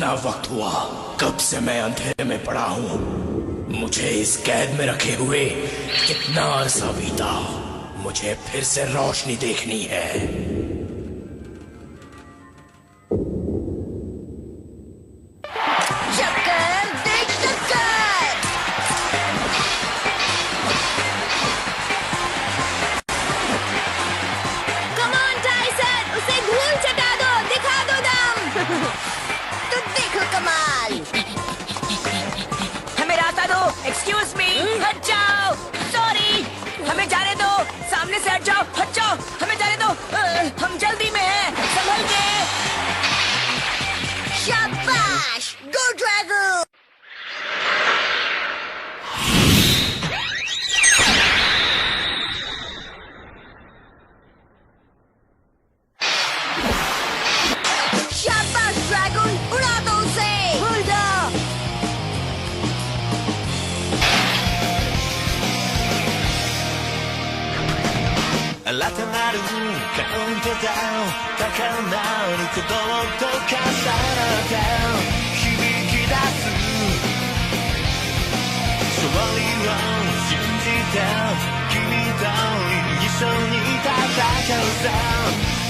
कितना वक्त हुआ, कब से मैं अंधेरे में पड़ा हूँ। मुझे इस कैद में रखे हुए कितना अरसा बीता। मुझे फिर से रोशनी देखनी है। चक्कर देख चक्कर। कम ऑन टाइसन, उसे धूल चटा दो, दिखा दो दम। तो देखो कमाल। हमें रास्ता दो। एक्सक्यूज मी, हट जाओ। सॉरी, हमें जाने दो। सामने से हट जाओ, हट जाओ। हमें जाने दो, हम जल्दी में हैं। संभल के। शाबाश, गो ड्रैगन। शाबाश ड्रैगन, उड़ा दो उसे। भूल जाओ।新たなるカウントダウン高鳴る鼓動と重なって響き出す勝利を信じて君と一緒に戦うさ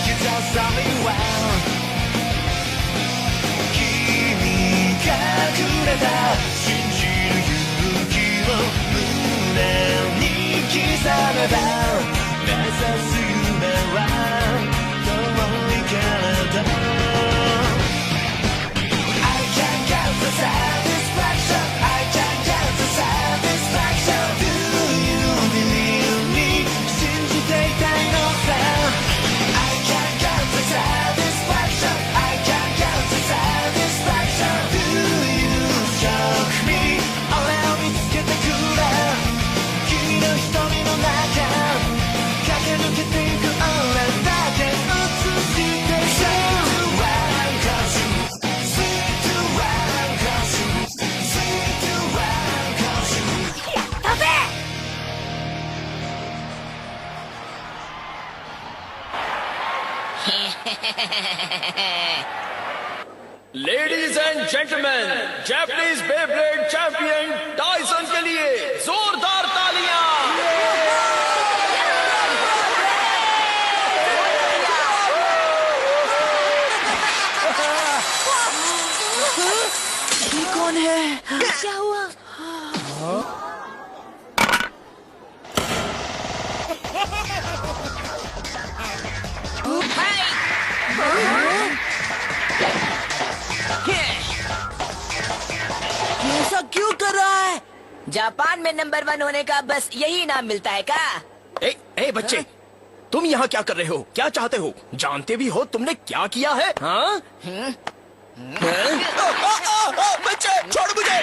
You just only one 君がくれた信じる勇気を胸に刻めば目指す夢は遠いけれど I can't get the satisfaction I can't get the satisfaction Do you believe me 信じていたいのさ I can't get the satisfaction I can't get the satisfaction Do you shock me 俺を見つけてくれ君の瞳の中駆け抜けていく俺だけ映して Sweet to one cause you Sweet to one cause you Sweet to one cause you ladies and gentleman, Japanese Beyblade champion Tyson के लिए जोरदार तालियां। ये कौन है? क्या हुआ? ऐसा क्यों कर रहा है? जापान में नंबर 1 होने का बस यही नाम मिलता है का? ए बच्चे, तुम यहाँ क्या कर रहे हो? क्या चाहते हो? जानते भी हो तुमने क्या किया है? हाँ? बच्चे छोड़ मुझे।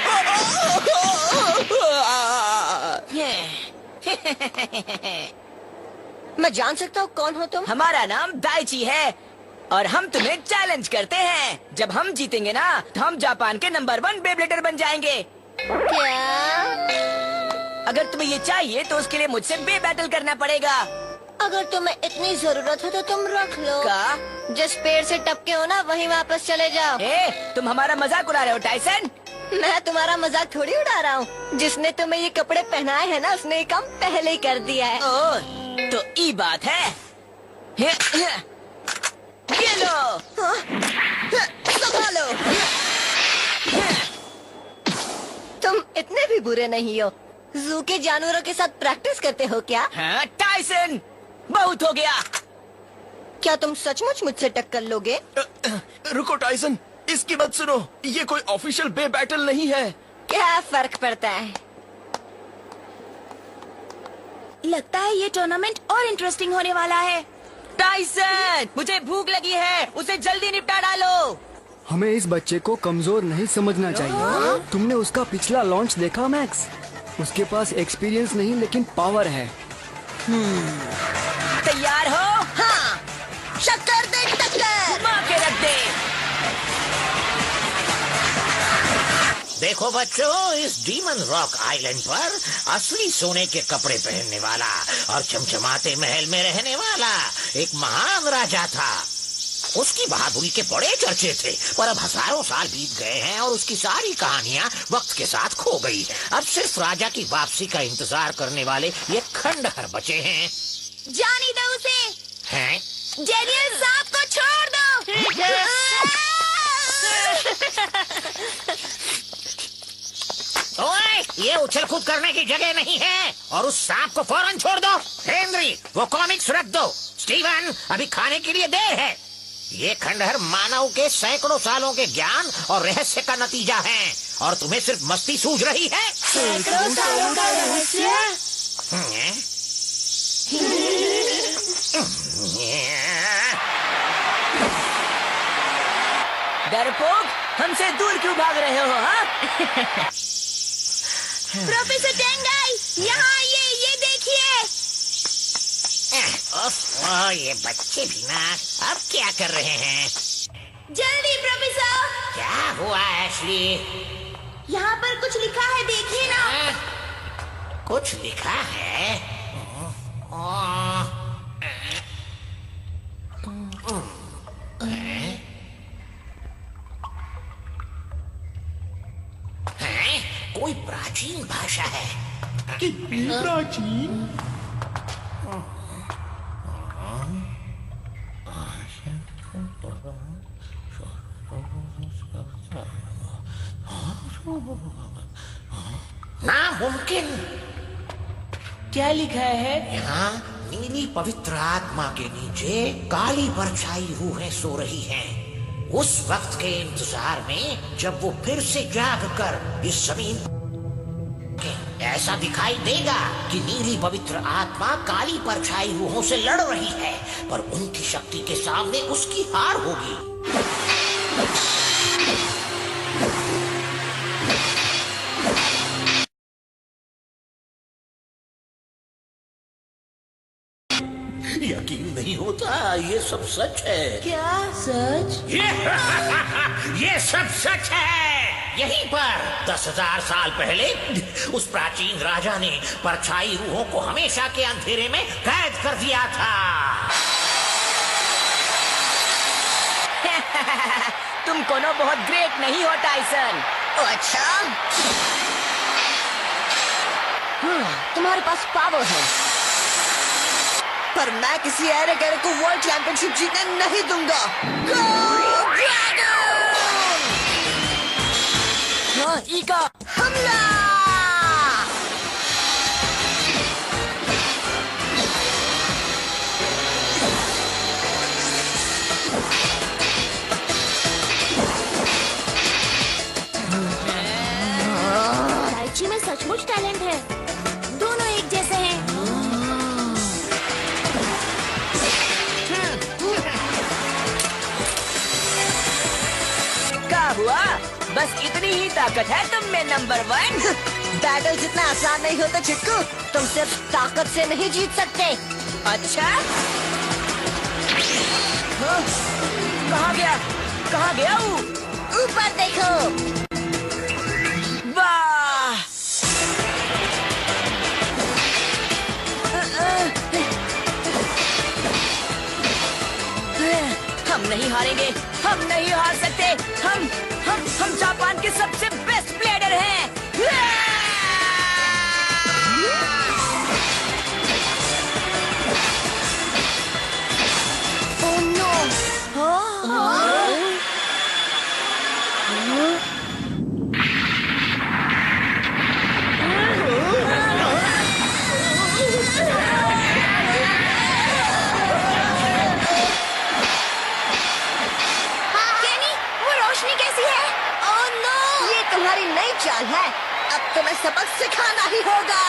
मैं जान सकता हूँ कौन हो तुम? हमारा नाम दाइची है और हम तुम्हें चैलेंज करते हैं। जब हम जीतेंगे ना तो हम जापान के नंबर 1 बेब्लेडर बन जाएंगे। क्या? अगर तुम्हें ये चाहिए तो उसके लिए मुझसे बे बैटल करना पड़ेगा। अगर तुम्हें इतनी जरूरत हो तो तुम रख लो। का? जिस पेड़ से टपके हो ना वहीं वापस चले जाओ। तुम हमारा मजाक उड़ा रहे हो टाइसन? मैं तुम्हारा मजाक थोड़ी उड़ा रहा हूँ। जिसने तुम्हें ये कपड़े पहनाए हैं ना उसने ये काम पहले ही कर दिया है। ओह, तो ये बात है। ये लो। संभालो। तुम इतने भी बुरे नहीं हो। जू के जानवरों के साथ प्रैक्टिस करते हो क्या? हाँ, टाइसन, बहुत हो गया। क्या तुम सचमुच मुझसे टक्कर लोगे? रुको टाइसन, इसकी बात सुनो। ये कोई ऑफिशियल बे बैटल नहीं है। क्या फर्क पड़ता है? लगता है ये टूर्नामेंट और इंटरेस्टिंग होने वाला है। टाइसन, मुझे भूख लगी है, उसे जल्दी निपटा डालो। हमें इस बच्चे को कमजोर नहीं समझना चाहिए। तुमने उसका पिछला लॉन्च देखा मैक्स? उसके पास एक्सपीरियंस नहीं लेकिन पावर है। तैयार हो? हाँ, शक्कर दे टक्कर। मार के रख दे। देखो बच्चों, इस डीमन रॉक आइलैंड पर असली सोने के कपड़े पहनने वाला और चमचमाते महल में रहने वाला एक महान राजा था। उसकी बहादुरी के बड़े चर्चे थे, पर अब हजारों साल बीत गए हैं और उसकी सारी कहानियां वक्त के साथ खो गई। अब सिर्फ राजा की वापसी का इंतजार करने वाले ये खंडहर बचे हैं। जाने दो उसे। हैं? जेनियल सांप को छोड़ दो। ओए, ये उछल कूद करने की जगह नहीं है और उस सांप को फौरन छोड़ दो। हेनरी, वो कॉमिक्स रख दो। स्टीवन, अभी खाने के लिए देर है। ये खंडहर मानव के सैकड़ों सालों के ज्ञान और रहस्य का नतीजा है और तुम्हें सिर्फ मस्ती सूझ रही है। सैकड़ों सालों का रहस्य। डरपोक, हमसे दूर क्यों भाग रहे हो? हाँ? प्रोफेसर टेंगाई, यहाँ आइए, ये देखिए। ये बच्चे भी ना अब क्या कर रहे हैं? जल्दी प्रोफेसर। क्या हुआ एशली? यहाँ पर कुछ लिखा है, देखिए ना। कुछ लिखा है? कोई प्राचीन भाषा है। कितनी प्राचीन? नामुमकिन। क्या लिखा है? यहाँ नीली पवित्र आत्मा के नीचे काली परछाई रूहें सो रही हैं। उस वक्त के इंतजार में जब वो फिर से जाग कर इस जमीन ऐसा दिखाई देगा कि नीली पवित्र आत्मा काली परछाई रूहों से लड़ रही है, पर उनकी शक्ति के सामने उसकी हार होगी। यकीन नहीं होता, ये सब सच है। क्या सच? ये सब सच है। यहीं पर 10,000 साल पहले उस प्राचीन राजा ने परछाई रूहों को हमेशा के अंधेरे में कैद कर दिया था। तुम कोनो बहुत ग्रेट नहीं हो टाइसन। अच्छा, तुम्हारे पास पावर है, पर मैं किसी ऐरे गैरे को वर्ल्ड चैंपियनशिप जीतने नहीं दूंगा। गो ड्रैगन! हाँ, ईका, हमला! टाइची में सचमुच टैलेंट है, दोनों एक जैसे हैं। क्या हुआ? बस इतनी ही ताकत है तुम में, नंबर 1। बैटल जितना आसान नहीं होता चिक्कू, तुम सिर्फ ताकत से नहीं जीत सकते। अच्छा, हाँ? कहाँ गया? कहाँ गया वो? ऊपर देखो। वाह! हम नहीं हारेंगे, हम नहीं हार सकते। हम जापान के सबसे बेस्ट प्लेयर हैं। Oh no! केनी, वो रोशनी कैसी है? Oh no! ये तुम्हारी नई चाल है। अब तुम्हें सबक सिखाना ही होगा।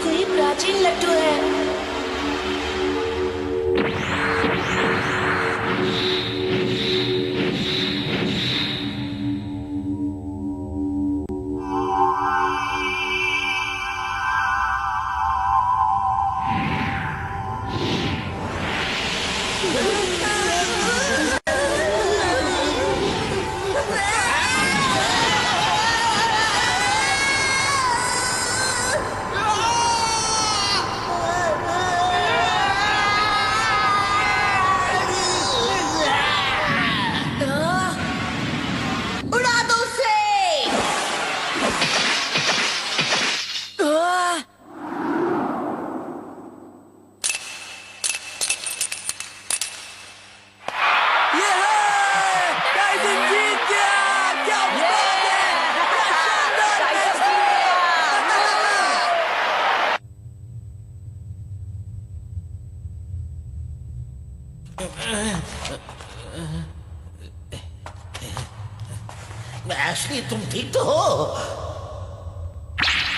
कोई प्राचीन लट्टू है। उड़ा दो उसे। टाइसन जीत गया। क्या बात है! क्या शानदार मैच एशली, तुम ठीक तो हो?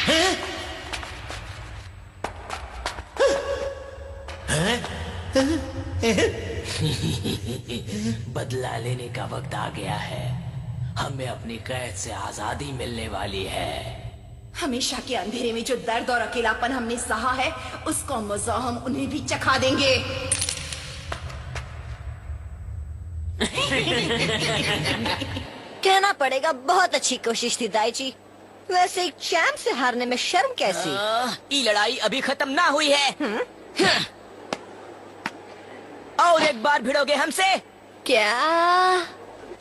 हैं? बदला लेने का वक्त आ गया है। हमें अपनी कैद से आजादी मिलने वाली है। हमेशा के अंधेरे में जो दर्द और अकेलापन हमने सहा है, उसका मजा हम उन्हें भी चखा देंगे। कहना पड़ेगा, बहुत अच्छी कोशिश थी दाईची। वैसे एक चैंप से हारने में शर्म कैसी? ये लड़ाई अभी खत्म ना हुई है। और एक बार भिड़ोगे हमसे? क्या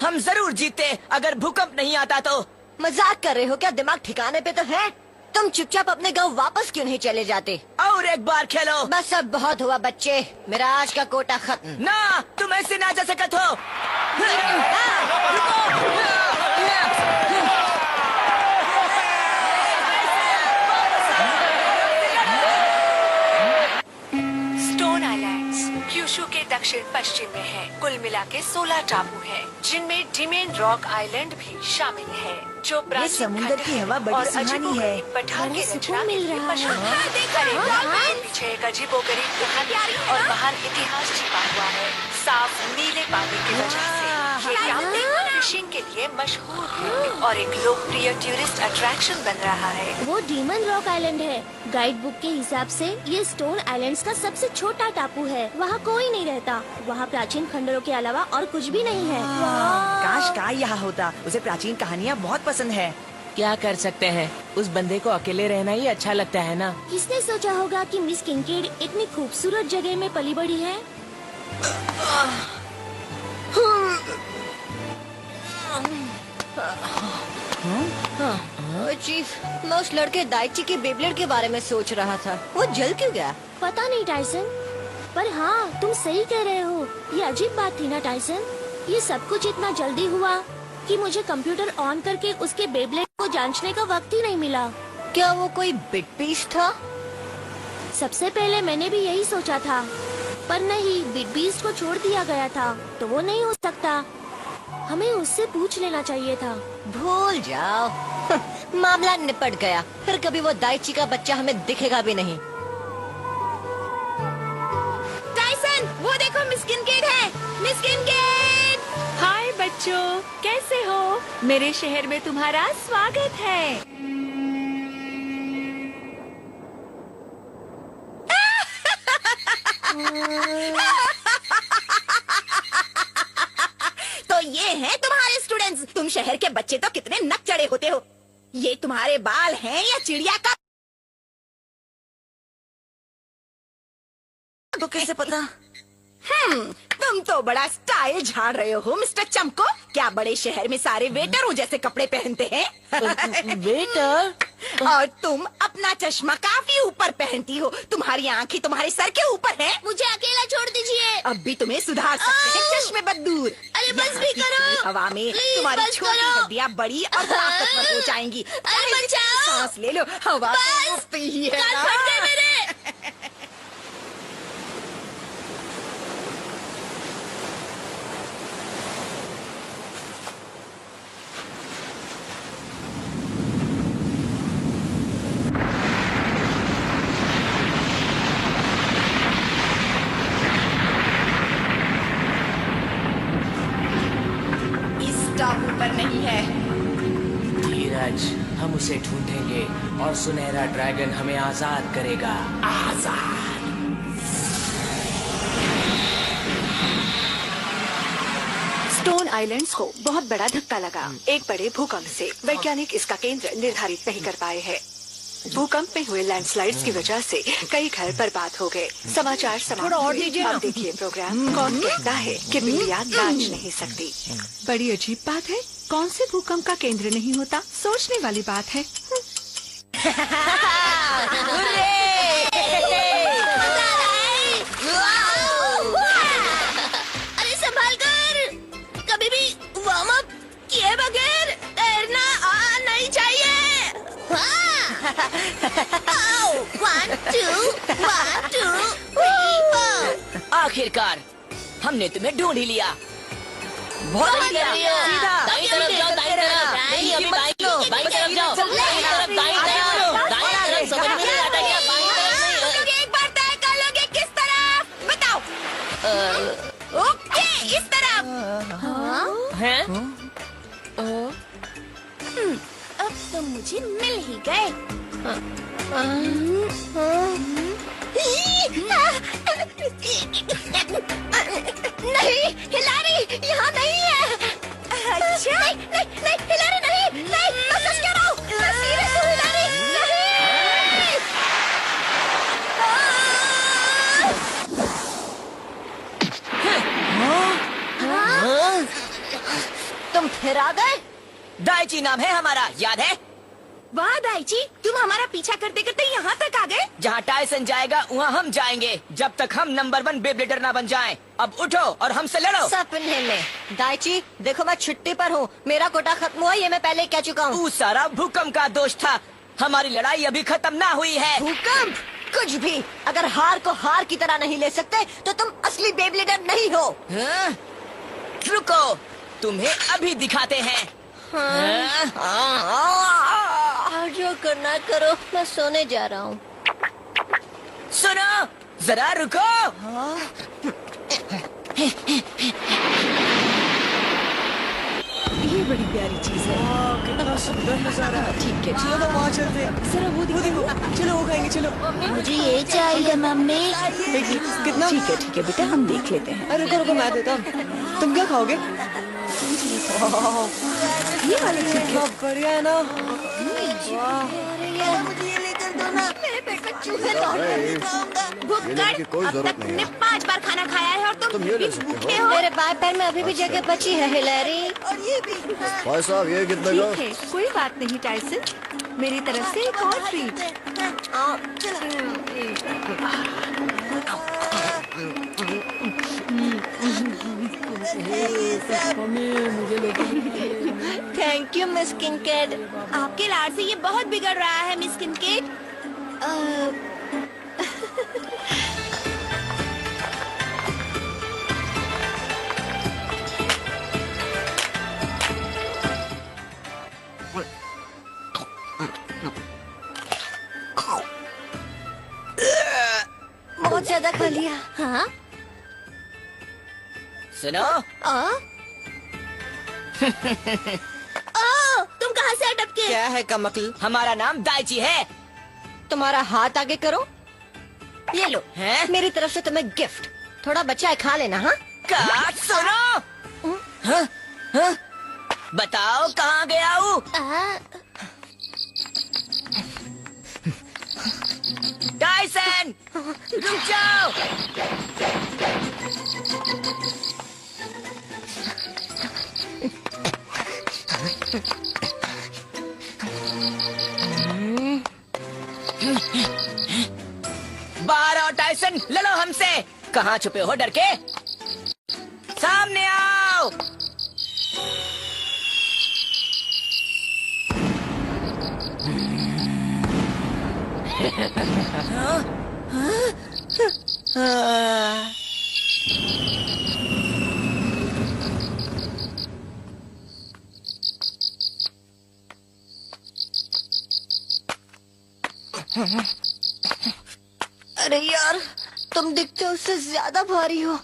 हम जरूर जीते अगर भूकंप नहीं आता तो। मजाक कर रहे हो क्या? दिमाग ठिकाने पे तो है? तुम चुपचाप अपने गांव वापस क्यों नहीं चले जाते? और एक बार खेलो। बस अब बहुत हुआ बच्चे, मेरा आज का कोटा खत्म। ना, तुम ऐसे ना जा सकते हो। स्टोन आइलैंड्स क्यूशू के दक्षिण पश्चिम में है। कुल मिला के 16 टापू हैं, जिनमें डिमेन रॉक आइलैंड भी शामिल है, जो प्राचीन समुद्र की हवा बड़ी और सुहानी अजीबोगरीब है। पठार के रचना के लिए मशहूर है। है। पीछे एक अजीबोगरीब कहानी और बाहर इतिहास छिपा हुआ है। साफ नीले पानी की वजह से ये टापू फिशिंग के लिए मशहूर है और एक लोकप्रिय टूरिस्ट अट्रैक्शन बन रहा है। वो डीमन रॉक आइलैंड है। गाइड बुक के हिसाब से ये स्टोन आइलैंड्स का सबसे छोटा टापू है। वहाँ कोई नहीं रहता। वहाँ प्राचीन खंडरों के अलावा और कुछ भी नहीं है। काश काय यहाँ होता। उसे प्राचीन कहानियाँ बहुत पसंद है। क्या कर सकते हैं, उस बंदे को अकेले रहना ही अच्छा लगता है ना। किसने सोचा होगा कि मिस किंकेड इतनी खूबसूरत जगह में पली बड़ी है? चीफ, मैं उस लड़के दाइची के बेबलेट के बारे में सोच रहा था। वो जल क्यों गया? पता नहीं टाइसन, पर हाँ तुम सही कह रहे हो। ये अजीब बात थी ना टाइसन। ये सब कुछ इतना जल्दी हुआ कि मुझे कंप्यूटर ऑन करके उसके बेबलेट को जांचने का वक्त ही नहीं मिला। क्या वो कोई बिग पीस था? सबसे पहले मैंने भी यही सोचा था, पर नहीं, बिग बीस्ट को छोड़ दिया गया था तो वो नहीं हो सकता। हमें उससे पूछ लेना चाहिए था। भूल जाओ। मामला निपट गया। फिर कभी वो दाइची का बच्चा हमें दिखेगा भी नहीं। टाइसन, वो देखो मिस किंकेड है। मिस किंकेड! हाय बच्चों, कैसे हो? मेरे शहर में तुम्हारा स्वागत है। तो ये हैं तुम्हारे स्टूडेंट्स। तुम शहर के बच्चे तो कितने नक चढ़े होते हो। ये तुम्हारे बाल हैं या चिड़िया का? तो कैसे पता? तुम तो बड़ा स्टाइल झाड़ रहे हो मिस्टर चमको। क्या बड़े शहर में सारे वेटरों जैसे कपड़े पहनते हैं? वेटर? और तुम अपना चश्मा काफी ऊपर पहनती हो। तुम्हारी आंखें तुम्हारे सर के ऊपर हैं। मुझे अकेला छोड़ दीजिए। अब भी तुम्हें सुधार सकते हैं चश्मे बदूर। अरे बस भी करो। हवा में Please, तुम्हारी बस छोटी करो। हड्डियां बड़ी और ताकत में हो जाएंगी। अरे बचाओ। सांस ले लो, हवा बस। तो मुफ्त ही है कान ना। फट गए मेरे। पर नहीं है। धीरज, हम उसे ढूंढेंगे और सुनहरा ड्रैगन हमें आजाद करेगा। आजाद। स्टोन आइलैंड्स को बहुत बड़ा धक्का लगा। एक बड़े भूकंप से वैज्ञानिक इसका केंद्र निर्धारित नहीं कर पाए हैं। भूकंप में हुए लैंडस्लाइड्स की वजह से कई घर बर्बाद हो गए। समाचार समाप्त हुए। अब देखिए प्रोग्राम कौन कहता है कि बिल्लियाँ नाच नहीं सकती। बड़ी अजीब बात है, कौन से भूकंप का केंद्र नहीं होता? सोचने वाली बात है। अरे संभाल कर, कभी भी वार्म अप किए बगैर तैरना नहीं चाहिए। 1 2 1 2 3 4। आखिरकार हमने तुम्हें ढूंढ ही लिया। बहुत बढ़िया। सीधा दाईं तरफ जाओ, दाईं तरफ। नहीं, अभी बाईं तरफ जाओ। दाईं तरफ, दाईं तरफ, दाईं तरफ। समझ में नहीं आता क्या? बाईं तरफ नहीं। एक बार तय कर लोगे किस तरफ? बताओ। ओके, इस तरफ। हैं? अब तो मुझे मिल ही गए। नहीं, हिलारी यहाँ नहीं है। अच्छा? नहीं, हिलारी नहीं, मैं सच कह रहा हूँ। मैं सीरियस हूँ, हिलारी नहीं। तुम फिर आ गए? दाइची नाम है हमारा, याद है? वाह दाइची, तुम हमारा पीछा करते करते यहाँ तक आ गए। जहाँ टाइसन जाएगा वहाँ हम जाएंगे, जब तक हम नंबर 1 बेब्लेडर ना बन जाएं। अब उठो और हमसे लड़ो। सपने में। दाइची देखो, मैं छुट्टी पर हूँ। मेरा कोटा खत्म हुआ, ये मैं पहले कह चुका हूँ। वो सारा भूकंप का दोष था। हमारी लड़ाई अभी खत्म ना हुई है। भूकंप कुछ भी, अगर हार को हार की तरह नहीं ले सकते तो तुम असली बेब्लेडर नहीं हो। हाँ? रुको, तुम्हें अभी दिखाते हैं। जो करना करो, मैं सोने जा रहा हूँ। सुनो, जरा रुको। ये बड़ी प्यारी चीज है। कितना सुंदर नजारा। ठीक है, चलो वहाँ चलते हैं। जरा वो देखो। चलो वो खाएंगे, चलो। मुझे ये चाहिए मम्मी। कितना? ठीक है बेटा, हम देख लेते हैं। अरे रुको, मैं देता हूँ। तुम क्या खाओगे? ये वाले कितना बढ़िया है ना। मुझे ये लेकर दो ना, मेरे पेट में चूहे लेने की कोई जरूरत नहीं है। 5 बार खाना खाया है और तुम ये ले सकते हो। मेरे बाएं पैर में अभी भी जगह बची है, हिलैरी। और ये भी। भाई साहब, ये कितने का? ठीक है, कोई बात नहीं टाइसन, मेरी तरफ से एक और treat. Thank you miss Kincaid. आपके लाड से ये बहुत बिगड़ रहा है मिस किंकेड। बहुत ज्यादा खा लिया। हाँ? सुनो, तुम कहाँ से अटके? क्या है कमकल? हमारा नाम दाइची है। तुम्हारा हाथ आगे करो। ये लो, हैं? मेरी तरफ से तुम्हें गिफ्ट। थोड़ा बचा है, खा लेना। हाँ? काट, सुनो। हाँ? हाँ? बताओ कहाँ गया हूँ? टाइसन, रुक जाओ। बाहर आओ टाइसन, लड़ो हमसे। कहाँ छुपे हो डर के? सामने आओ। अरे यार, तुम दिखते हो उससे ज्यादा भारी हो।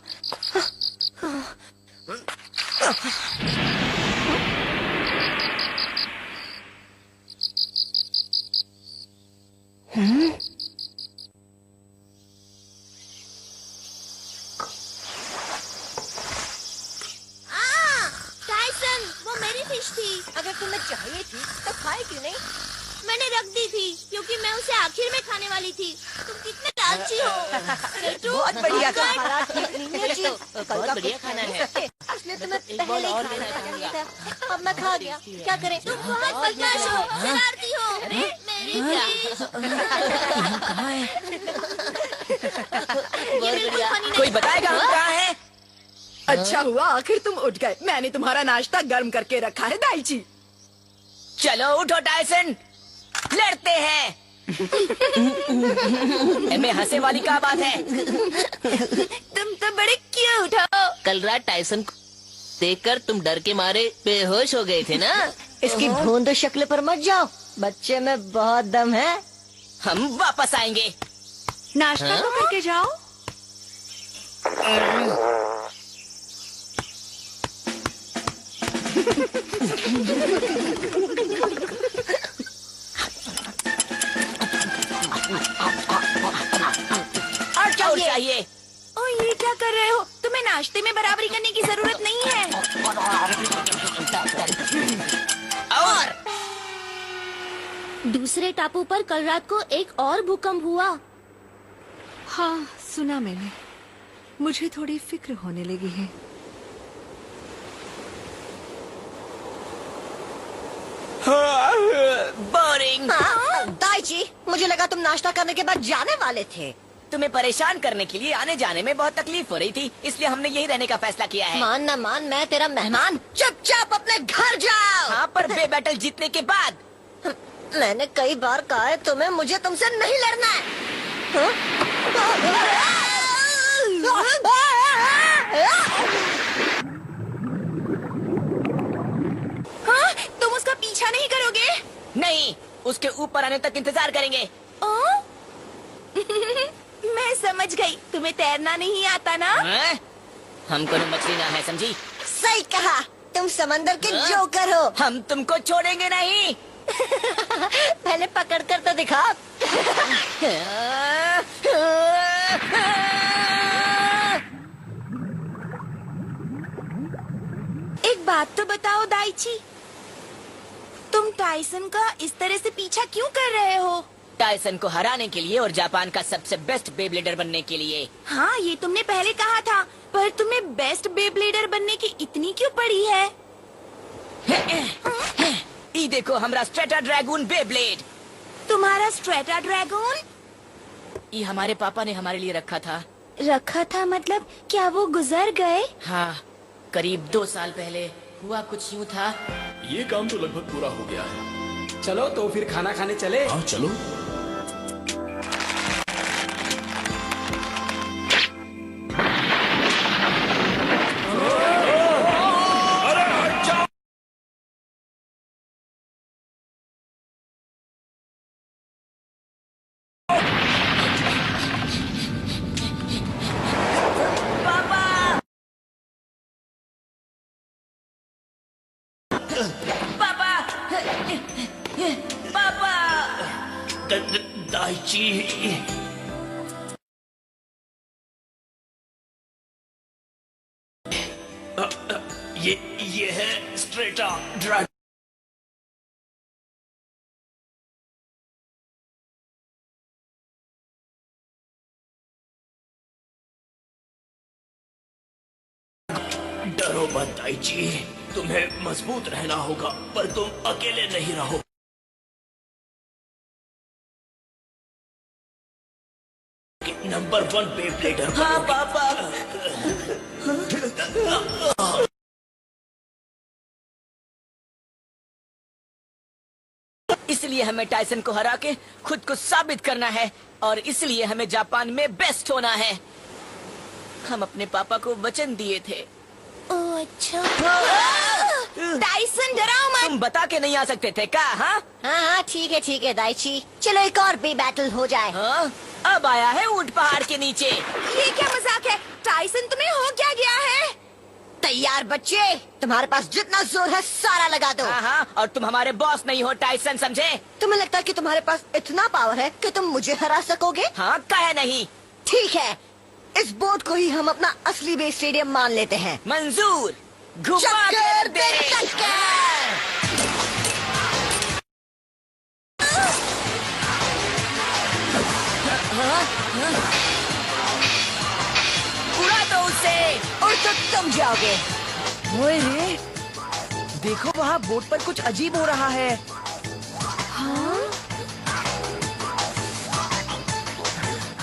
शेष थी। अगर तुम्हें चाहिए थी तो खाए क्यों नहीं? मैंने रख दी थी क्योंकि मैं उसे आखिर में खाने वाली थी। तुम कितने लालची हो। केटू, बहुत बढ़िया आपका खाना बहुत बढ़िया खाना है। इसलिए तुम्हें एक बॉल पहले ही और खाना लेना चाहिए चाहूंगा। था। अब मैं खा गया, क्या करें? तुम बहुत बदमाश हो, शरारती हो। मेरी प्लीज। कहाँ है? ये बिल्कुल funny नहीं। कोई बताएगा हम कहाँ है? अच्छा हुआ आखिर तुम उठ गए। मैंने तुम्हारा नाश्ता गर्म करके रखा है दाईची। चलो उठो टाइसन, लड़ते हैं। में हंसे वाली क्या बात है? तुम तो बड़े क्यूट हो। कल रात टाइसन को देखकर तुम डर के मारे बेहोश हो गए थे ना? इसकी भोंदू शक्ल पर मत जाओ, बच्चे में बहुत दम है। हम वापस आएंगे। नाश्ता तो करके जाओ। और चाहिए। ओ ये क्या कर रहे हो? तुम्हें नाश्ते में बराबरी करने की जरूरत नहीं है। और दूसरे टापू पर कल रात को एक और भूकंप हुआ। हाँ, सुना मैंने। मुझे थोड़ी फिक्र होने लगी है। बोरिंग। दाईची, मुझे लगा तुम नाश्ता करने के बाद जाने वाले थे। तुम्हें परेशान करने के लिए आने जाने में बहुत तकलीफ हो रही थी, इसलिए हमने यही रहने का फैसला किया है। मान न मान, मैं तेरा मेहमान। चुपचाप अपने घर जाओ। हाँ, पर बे बैटल जीतने के बाद। मैंने कई बार कहा है तुम्हें, मुझे तुमसे नहीं लड़ना है। हाँ, तुम उसका पीछा नहीं करोगे? नहीं, उसके ऊपर आने तक इंतजार करेंगे। ओ? मैं समझ गई, तुम्हें तैरना नहीं आता ना? हाँ? हम कोनो मछली ना है, समझी? सही कहा, तुम समंदर के जोकर हो। हम तुमको छोड़ेंगे नहीं। पहले पकड़ कर तो दिखा। एक बात तो बताओ दाईची, तुम टाइसन का इस तरह से पीछा क्यों कर रहे हो? टाइसन को हराने के लिए और जापान का सबसे बेस्ट बेब्लेडर बनने के लिए। हाँ, ये तुमने पहले कहा था, पर तुम्हें बेस्ट बेब्लेडर बनने की इतनी क्यों पड़ी है? ये देखो हमारा स्ट्रेटा ड्रैगून बेब्लेड। तुम्हारा स्ट्रेटा ड्रैगन? ये हमारे पापा ने हमारे लिए रखा था। रखा था मतलब क्या वो गुजर गए? हाँ, करीब 2 साल पहले हुआ कुछ यूँ था। ये काम तो लगभग पूरा हो गया है। चलो तो फिर खाना खाने चले। हाँ चलो। दाईची, ये है स्ट्रेटा ड्रैगन। डरो मत दाईची, तुम्हें मजबूत रहना होगा, पर तुम अकेले नहीं रहो। नंबर 1 बेब्लेडर। हाँ पापा। इसलिए हमें टाइसन को हरा के खुद को साबित करना है, और इसलिए हमें जापान में बेस्ट होना है। हम अपने पापा को वचन दिए थे। ओह अच्छा। टाइसन डराओ मत। तुम बता के नहीं आ सकते थे क्या? हाँ हाँ, ठीक है दाईची, चलो एक और बे बैटल हो जाए। हाँ, अब आया है ऊंट पहाड़ के नीचे। ये क्या मजाक है? टाइसन तुम्हें हो क्या गया है? तैयार बच्चे, तुम्हारे पास जितना जोर है सारा लगा दो। हाँ, और तुम हमारे बॉस नहीं हो टाइसन, समझे? तुम्हें लगता है कि तुम्हारे पास इतना पावर है कि तुम मुझे हरा सकोगे? हाँ, कहे नहीं। ठीक है, इस बोट को ही हम अपना असली बेस स्टेडियम मान लेते हैं। मंजूर। घुमा चक्कर कर दे। पे टक्कर। उड़ा दो उसे। और तो तुम जाओगे। ओए रे, देखो वहाँ बोट पर कुछ अजीब हो रहा है।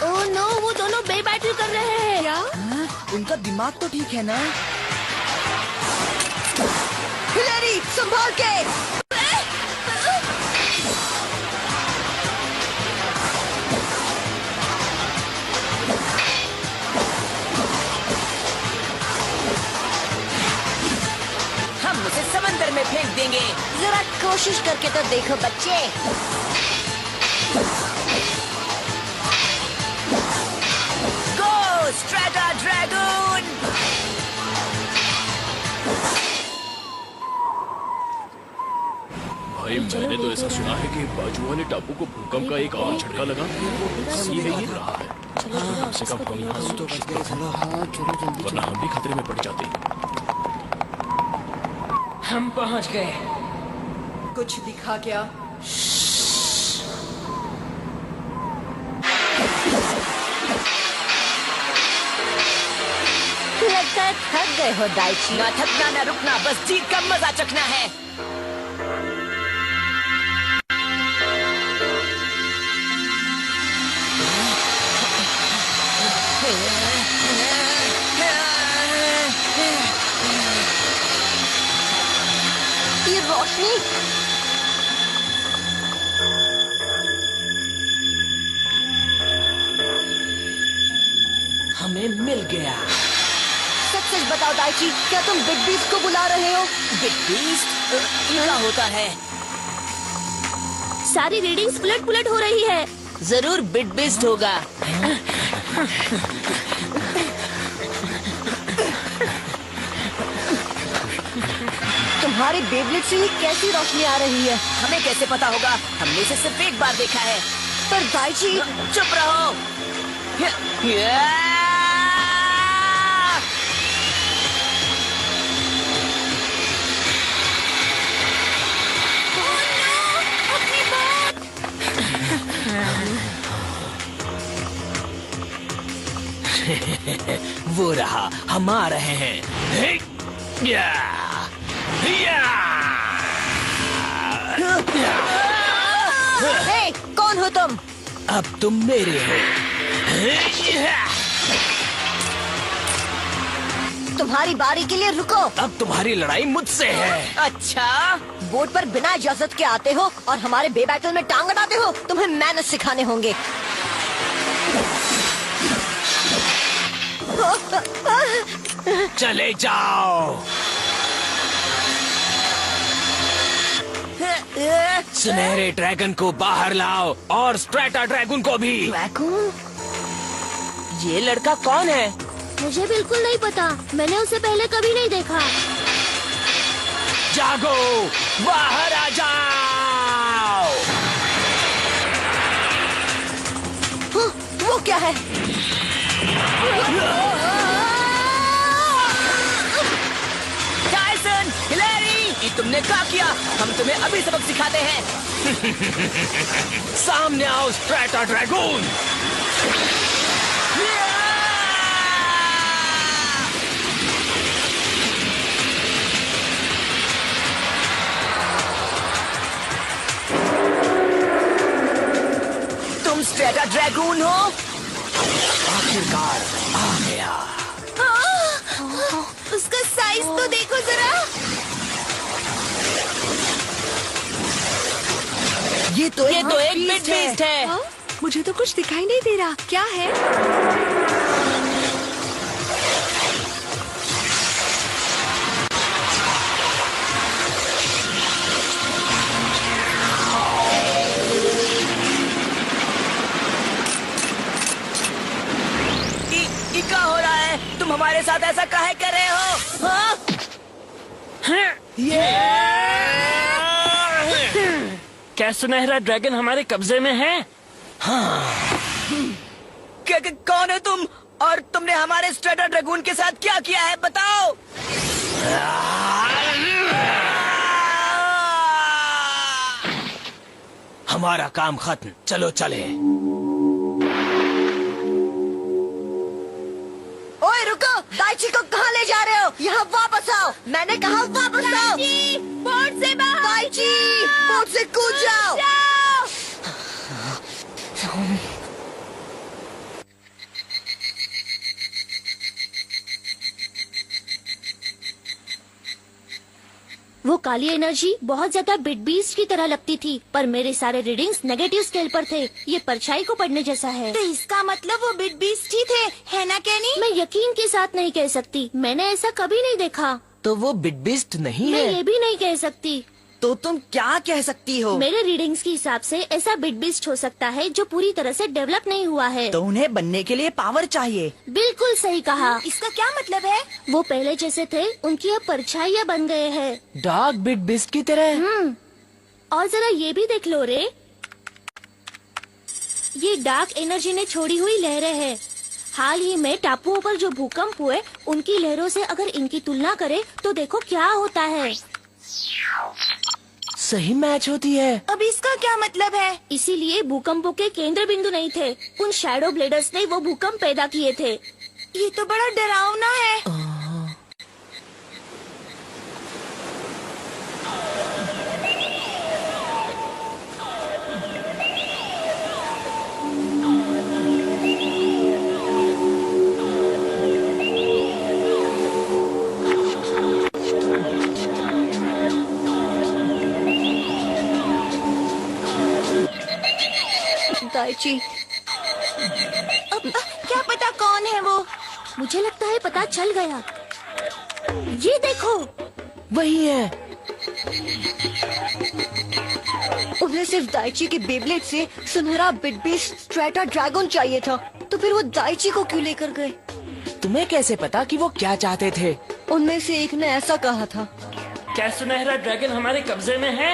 ओह नो, वो दोनों बे बैटल कर रहे हैं। क्या? उनका दिमाग तो ठीक है ना? हिलेरी, संभाल के। हम उसे समंदर में फेंक देंगे। जरा कोशिश करके तो देखो बच्चे। गो स्ट्रैटा ड्रैगन। भाई मैंने तो ऐसा सुना है कि बाजू वाले टापू को भूकंप का एक और झटका लगा। सी है ये रहा है। कम से कम हम यहाँ से तो बच गए, वरना हम भी खतरे में पड़ जाते। हम पहुँच गए। कुछ दिखा क्या? लगता है थक गए हो दाइची। ना थकना ना रुकना, बस जीत का मजा चखना है। ये रोशनी। हमें मिल गया। सच सच बताओ दाइची, क्या तुम बिग बीस्ट को बुला रहे हो? Big beast? ये क्या होता है? सारी रीडिंग्स पुलट हो रही है। जरूर बिग बीस्ट होगा। तुम्हारे बेब्लेड से ही कैसी रोशनी आ रही है? हमें कैसे पता होगा? हमने इसे सिर्फ एक बार देखा है। पर दाइची। चुप रहो। वो रहा, हम आ रहे हैं। हे, कौन हो तुम? अब तुम मेरे हो। तुम्हारी बारी के लिए रुको। अब तुम्हारी लड़ाई मुझसे है। अच्छा, बोट पर बिना इजाजत के आते हो और हमारे बे बैटल में टांग अड़ाते हो। तुम्हें मैनर्स सिखाने होंगे। चले जाओ। सुनहरे ड्रैगन को बाहर लाओ और स्ट्रैटा ड्रैगन को भी। ड्रैगन? ये लड़का कौन है? मुझे बिल्कुल नहीं पता, मैंने उसे पहले कभी नहीं देखा। जागो, बाहर आ जाओ। वो क्या है? टाइसन, हिलेरी, ये तुमने क्या किया? हम तुम्हें अभी सबक सिखाते हैं। सामने आओ स्ट्रैटा ड्रैगन। तुम स्ट्रैटा ड्रैगन हो? आखिरकार आ गया। उसका साइज तो देखो जरा। ये तो एक बिग बीस्ट है। हाँ? मुझे तो कुछ दिखाई नहीं दे रहा, क्या है? क्या हो रहा है? तुम हमारे साथ ऐसा काहे कर रहे हो? हाँ? क्या सुनहरा ड्रैगन हमारे कब्जे में है? हाँ। कौन है तुम? और तुमने हमारे स्ट्रैटा ड्रैगन के साथ क्या किया है? बताओ। हमारा काम खत्म, चलो चले। वो काली एनर्जी बहुत ज्यादा बिट बीस्ट की तरह लगती थी, पर मेरे सारे रीडिंग्स नेगेटिव स्केल पर थे। ये परछाई को पढ़ने जैसा है। तो इसका मतलब वो बिट बीस्ट ही थे, है ना कैनी? मैं यकीन के साथ नहीं कह सकती, मैंने ऐसा कभी नहीं देखा। तो वो बिटबिस्ट नहीं मैं है? ये भी नहीं कह सकती। तो तुम क्या कह सकती हो? मेरे रीडिंग्स के हिसाब से ऐसा बिट बीस्ट हो सकता है जो पूरी तरह से डेवलप नहीं हुआ है। तो उन्हें बनने के लिए पावर चाहिए। बिल्कुल सही कहा। इसका क्या मतलब है? वो पहले जैसे थे, उनकी अब परछाइयाँ बन गए हैं। डार्क बिटबिस्ट की तरह। और जरा ये भी देख लो रे, ये डार्क एनर्जी ने छोड़ी हुई लहरें हैं। हाल ही में टापुओं पर जो भूकंप हुए, उनकी लहरों से अगर इनकी तुलना करें तो देखो क्या होता है। सही मैच होती है। अब इसका क्या मतलब है? इसीलिए भूकंपों के केंद्र बिंदु नहीं थे, उन शैडो ब्लेडर्स ने वो भूकंप पैदा किए थे। ये तो बड़ा डरावना है। दाइची, अब क्या पता कौन है वो? मुझे लगता है पता चल गया। ये देखो, वही है। उन्हें सिर्फ दाइची के बेब्लेड से सुनहरा बिटबीस्ट स्ट्रेटा ड्रैगन चाहिए था, तो फिर वो दाइची को क्यों लेकर गए? तुम्हें कैसे पता कि वो क्या चाहते थे? उनमें से एक ने ऐसा कहा था। क्या सुनहरा ड्रैगन हमारे कब्जे में है?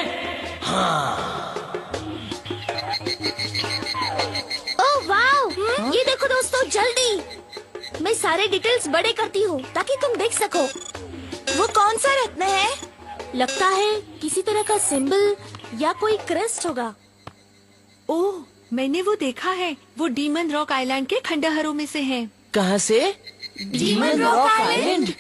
ओह वाह! ये देखो दोस्तों, जल्दी मैं सारे डिटेल्स बड़े करती हूँ ताकि तुम देख सको। वो कौन सा रत्न है? लगता है किसी तरह का सिंबल या कोई क्रेस्ट होगा। ओह, मैंने वो देखा है। वो डीमन रॉक आइलैंड के खंडहरों में से है। कहाँ से? Demon rock island.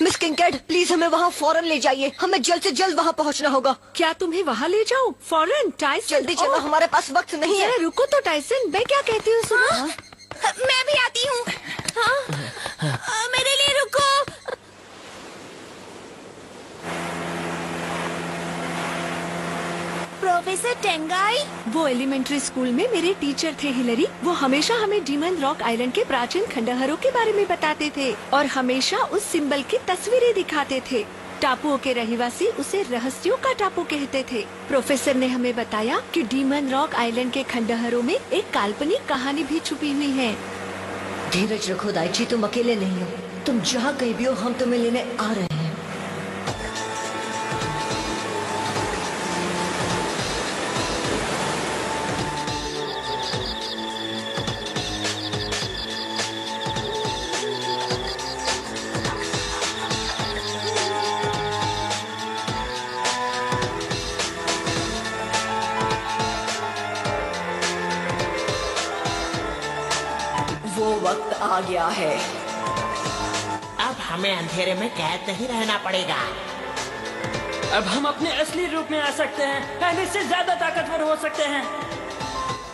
Miss Kincaid, please हमें वहाँ फौरन ले जाइए। हमें जल्द से जल्द वहाँ पहुँचना होगा। क्या तुम्हें वहाँ ले जाऊँ? फौरन टाइसन? जल्दी चलो, हमारे पास वक्त नहीं है। जरा रुको तो टाइसन, मैं क्या कहती हूँ सुनो। मैं भी आती हूँ। मेरे लिए रुको। प्रोफेसर टेंगाई, वो एलिमेंट्री स्कूल में मेरे टीचर थे हिलरी। वो हमेशा हमें डीमन रॉक आइलैंड के प्राचीन खंडहरों के बारे में बताते थे और हमेशा उस सिंबल की तस्वीरें दिखाते थे। टापुओं के रहवासी उसे रहस्यों का टापू कहते थे। प्रोफेसर ने हमें बताया कि डीमन रॉक आइलैंड के खंडहरों में एक काल्पनिक कहानी भी छुपी हुई है। धीरज रखो दाइची, तुम अकेले नहीं हो। तुम जहाँ कहीं भी हो, हम तुम्हें लेने आ रहे हैं। वो वक्त आ गया है। अब हमें अंधेरे में कैद नहीं रहना पड़ेगा। अब हम अपने असली रूप में आ सकते हैं, पहले से ज्यादा ताकतवर हो सकते हैं।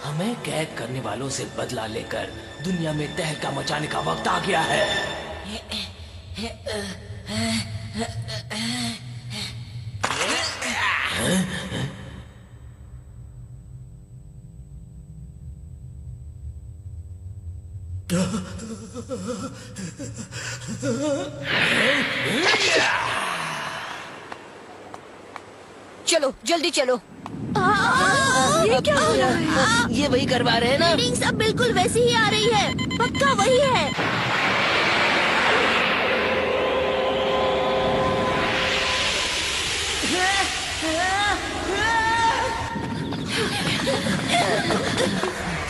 हमें कैद करने वालों से बदला लेकर दुनिया में तहलका मचाने का वक्त आ गया है। चलो जल्दी चलो। ये क्या हो रहा है? ये वही करवा रहे हैं ना? रीडिंग्स अब बिल्कुल वैसी ही आ रही है। पक्का वही है।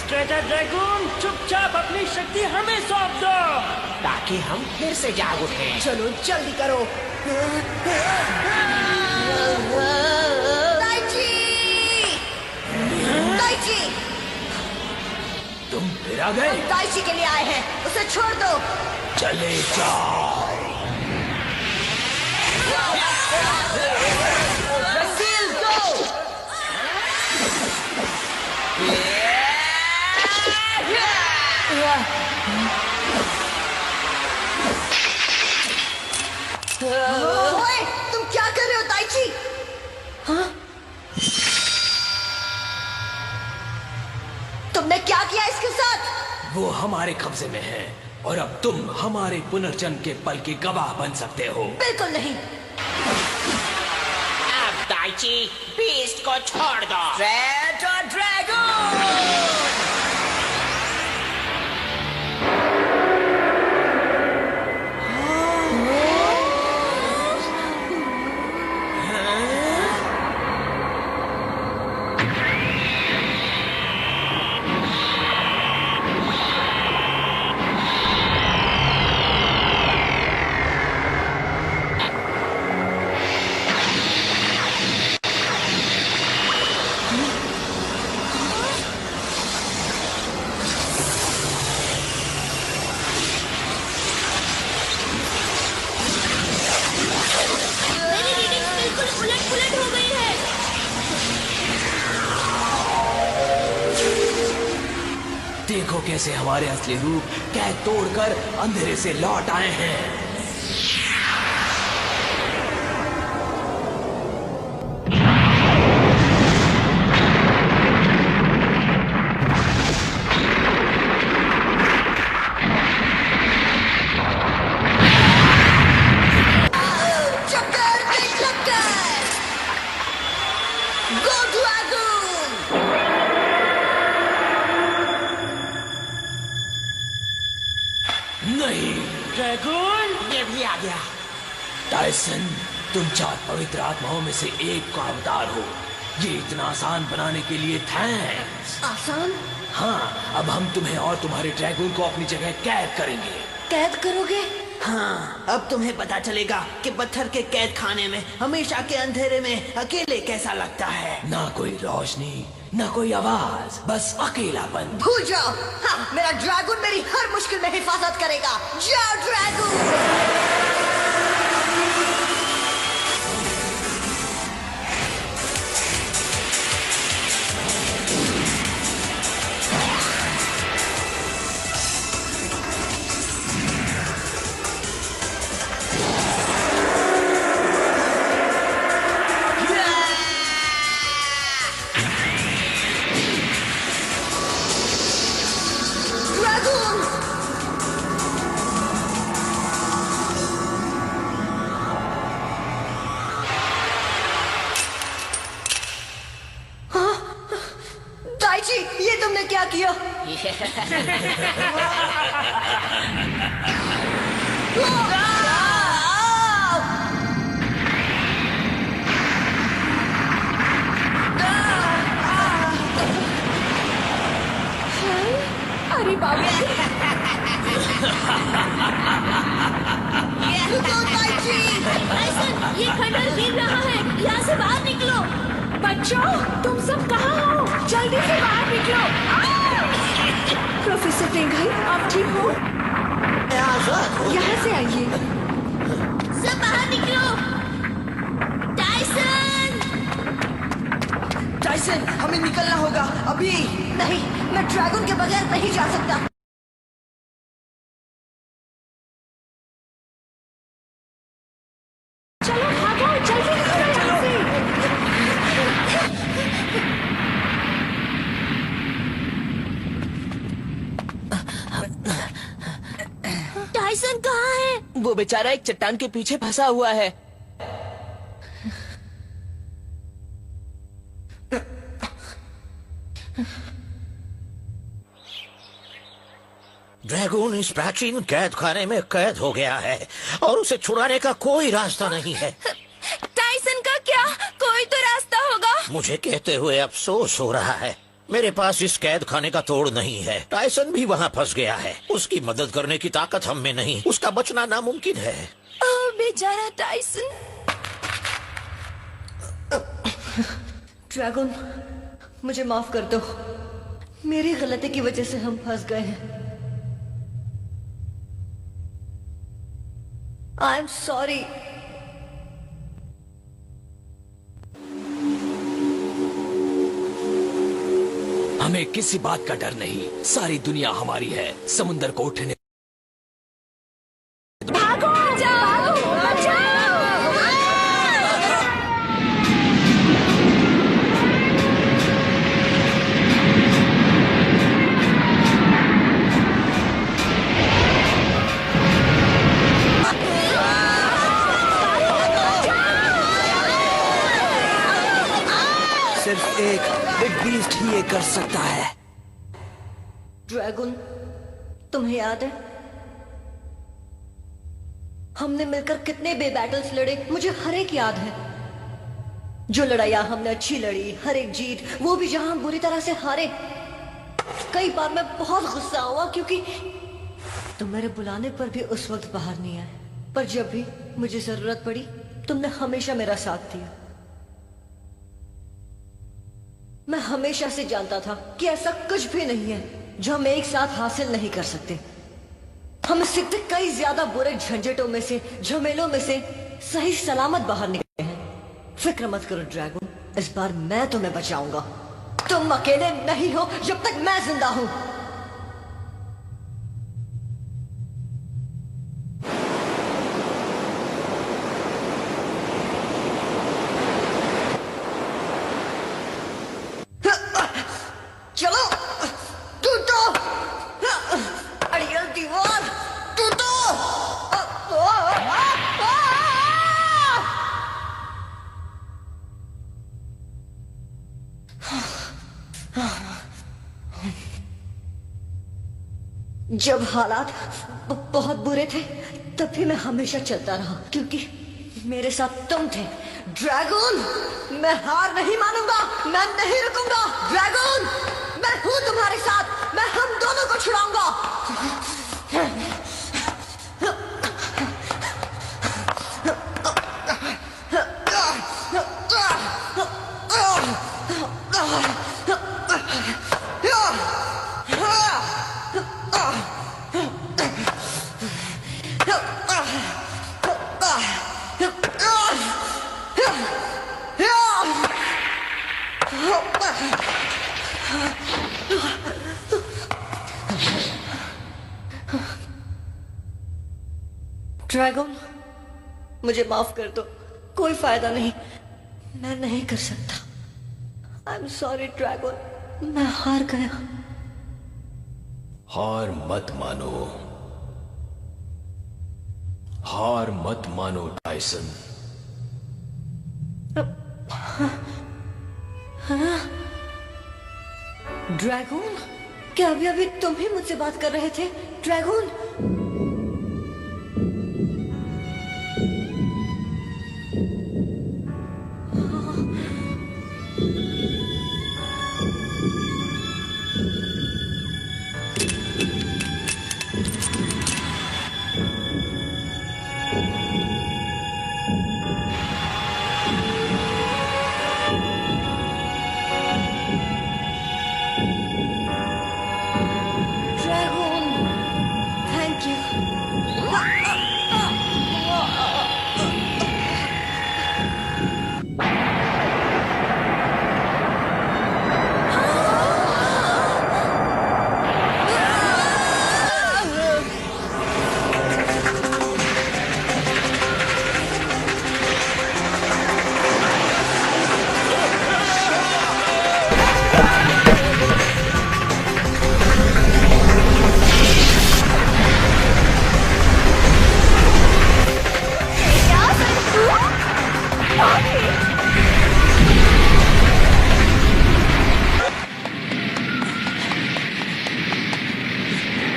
स्ट्रेटा ड्रैगन, चुपचाप अपनी शक्ति हमें सौंप दो ताकि हम फिर से जाग उठें। चलो जल्दी करो। दाइची! दाइची! तुम फिर आ गए? दाइची के लिए आए हैं, उसे छोड़ दो। चले जाओ। सील दो। तुमने क्या किया इसके साथ? वो हमारे कब्जे में है और अब तुम हमारे पुनर्जन्म के पल के गवाह बन सकते हो। बिल्कुल नहीं। अब दाइची बीस्ट को छोड़ दो। Strata dragon! मेरी रीडिंग बिल्कुल उलट-पुलट हो गई है। देखो कैसे हमारे असली रूप कैद तोड़कर अंधेरे से लौट आए हैं। चक्कर पे चक्कर! गो ड्रैगन! नहीं, ड्रैगन! ये भी आ गया। टाइसन, तुम 4 पवित्र आत्माओं में से एक का अवतार हो। ये इतना आसान बनाने के लिए थैंक्स। आसान? हाँ, अब हम तुम्हें और तुम्हारे ड्रैगन को अपनी जगह कैद करेंगे। कैद करोगे? हाँ, अब तुम्हें पता चलेगा कि पत्थर के कैद खाने में हमेशा के अंधेरे में अकेले कैसा लगता है। ना कोई रोशनी, ना कोई आवाज, बस अकेलापन। भूल जाओ। हाँ, मेरा ड्रैगन मेरी हर मुश्किल में हिफाजत करेगा। जाओ ड्रैगन! ड्रैगन! दाइची, ये तुमने क्या किया? अरे बाबा! रुको दाइची! टाइसन, ये खंडर गिर रहा है। यहाँ से बाहर निकलो। बच्चों, तुम सब कहाँ हो? जल्दी से बाहर निकलो। प्रोफेसर टेंगाई, आप ठीक हो? यहाँ से आइए। सब बाहर निकलो। टाइसन! टाइसन, हमें निकलना होगा अभी। नहीं, मैं ड्रैगन के बगैर नहीं जा सकता। चलो भागो, जल्दी निकलो यहाँ से। टाइसन कहाँ है? वो बेचारा एक चट्टान के पीछे फंसा हुआ है। ड्रैगन इस प्राचीन कैद खाने में कैद हो गया है और उसे छुड़ाने का कोई रास्ता नहीं है। टाइसन का क्या? कोई तो रास्ता होगा। मुझे कहते हुए अफसोस हो रहा है, मेरे पास इस कैद खाने का तोड़ नहीं है। टाइसन भी वहाँ फंस गया है। उसकी मदद करने की ताकत हम में नहीं। उसका बचना नामुमकिन है। ओह बेचारा टाइसन। ड्रैगन, मुझे माफ कर दो। मेरी गलती की वजह से हम फंस गए हैं। I am sorry. हमें किसी बात का डर नहीं। सारी दुनिया हमारी है। समुंदर को उठने भागो! भागो! बचाओ! एक बिग बीस्ट ही ये कर सकता है। ड्रैगन, तुम्हें याद है हमने मिलकर कितने बे बैटल्स लड़े? मुझे हर एक याद है। जो लड़ाइयां हमने अच्छी लड़ी, हर एक जीत, वो भी जहां हम बुरी तरह से हारे। कई बार मैं बहुत गुस्सा हुआ क्योंकि तुम मेरे बुलाने पर भी उस वक्त बाहर नहीं आए, पर जब भी मुझे जरूरत पड़ी तुमने हमेशा मेरा साथ दिया। मैं हमेशा से जानता था कि ऐसा कुछ भी नहीं है जो हम एक साथ हासिल नहीं कर सकते। हम इससे कई ज्यादा बुरे झंझटों में से, झमेलों में से सही सलामत बाहर निकले हैं। फिक्र मत करो ड्रैगन, इस बार मैं तुम्हें बचाऊंगा। तुम अकेले नहीं हो जब तक मैं जिंदा हूं। चलो टूटो, अड़ियल दीवार टूटो। जब हालात बहुत बुरे थे तब भी मैं हमेशा चलता रहा क्योंकि मेरे साथ तुम थे। ड्रैगन, मैं हार नहीं मानूंगा, मैं नहीं रुकूंगा। ड्रैगन, मैं हूं तुम्हारे साथ, मैं हम दोनों को छुड़ाऊंगा। ड्रैगन, मुझे माफ कर दो, कोई फायदा नहीं, मैं नहीं कर सकता। आई एम सॉरी ड्रैगन, मैं हार गया। हार मत मानो, हार मत मानो टाइसन। ड्रैगन, क्या अभी अभी तुम ही मुझसे बात कर रहे थे? ड्रैगन,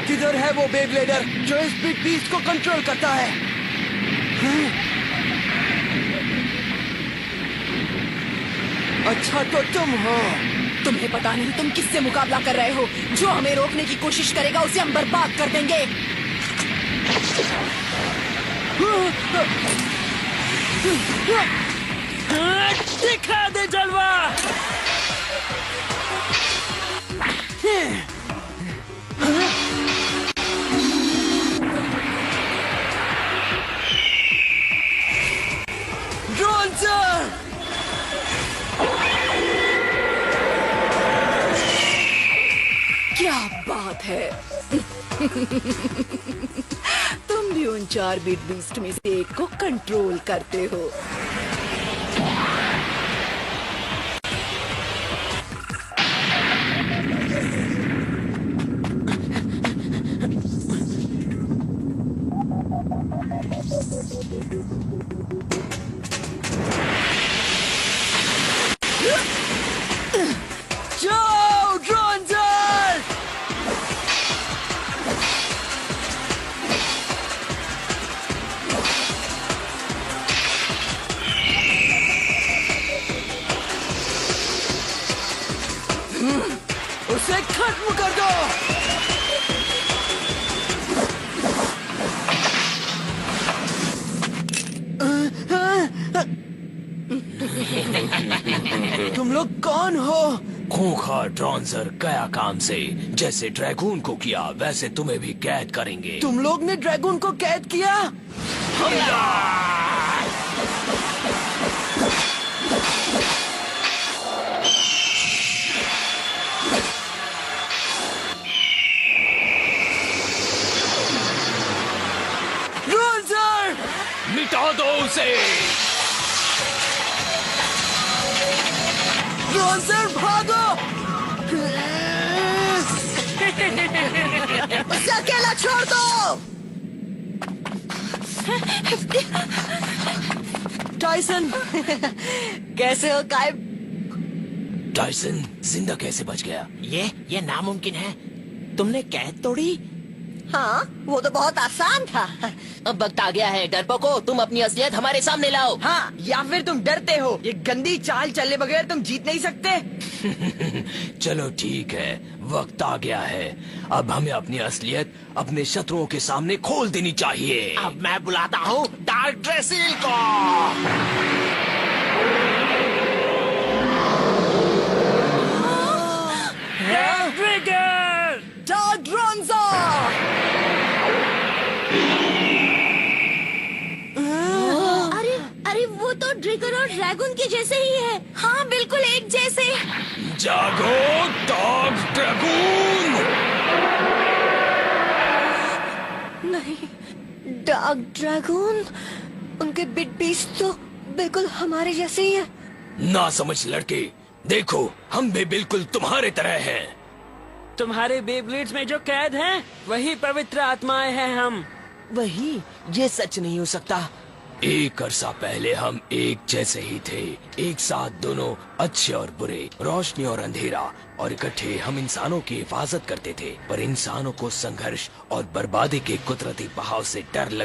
किधर है वो बेब्लेडर जो इस बिग बीस्ट को कंट्रोल करता है? अच्छा तो तुम हो। तुम्हें पता नहीं तुम किससे मुकाबला कर रहे हो। जो हमें रोकने की कोशिश करेगा उसे हम बर्बाद कर देंगे। दिखा दे जलवा। ड्रोन सर, क्या बात है। तुम भी उन 4 बिग बीस्ट में से एक को कंट्रोल करते हो। लोग कौन हो? खूंखार ड्रॉन्जर गया काम से। जैसे ड्रैगून को किया वैसे तुम्हें भी कैद करेंगे। तुम लोग ने ड्रैगन को कैद किया? ड्रॉन्जर! मिटा दो उसे। ड्रॉन्जर भागो! उसे अकेला छोड़ दो। टाइसन! कैसे हो काइब? टाइसन जिंदा कैसे बच गया? ये नामुमकिन है। तुमने कैद तोड़ी? हाँ, वो तो बहुत आसान था। अब वक्त आ गया है डरपोको, तुम अपनी असलियत हमारे सामने लाओ। हाँ, या फिर तुम डरते हो? ये गंदी चाल चले बगैर तुम जीत नहीं सकते। चलो ठीक है, वक्त आ गया है। अब हमें अपनी असलियत अपने शत्रुओं के सामने खोल देनी चाहिए। अब मैं बुलाता हूँ डार्क ड्रेसिल को। डार्क ड्रॉन्जर! अरे अरे वो तो ड्रिगर और ड्रैगन के जैसे ही है। हाँ बिल्कुल एक जैसे। जागो डार्क ड्रैगून! नहीं, डार्क ड्रैगन, उनके बिग बीस्ट तो बिल्कुल हमारे जैसे ही है। ना समझ लड़के, देखो हम भी बिल्कुल तुम्हारे तरह हैं। तुम्हारे बेब्लेड्स में जो कैद हैं, वही पवित्र आत्माएं हैं हम। वही, ये सच नहीं हो सकता। एक अरसा पहले हम एक जैसे ही थे, एक साथ दोनों अच्छे और बुरे, रोशनी और अंधेरा, और इकट्ठे हम इंसानों की हिफाजत करते थे। पर इंसानों को संघर्ष और बर्बादी के कुदरती बहाव से डर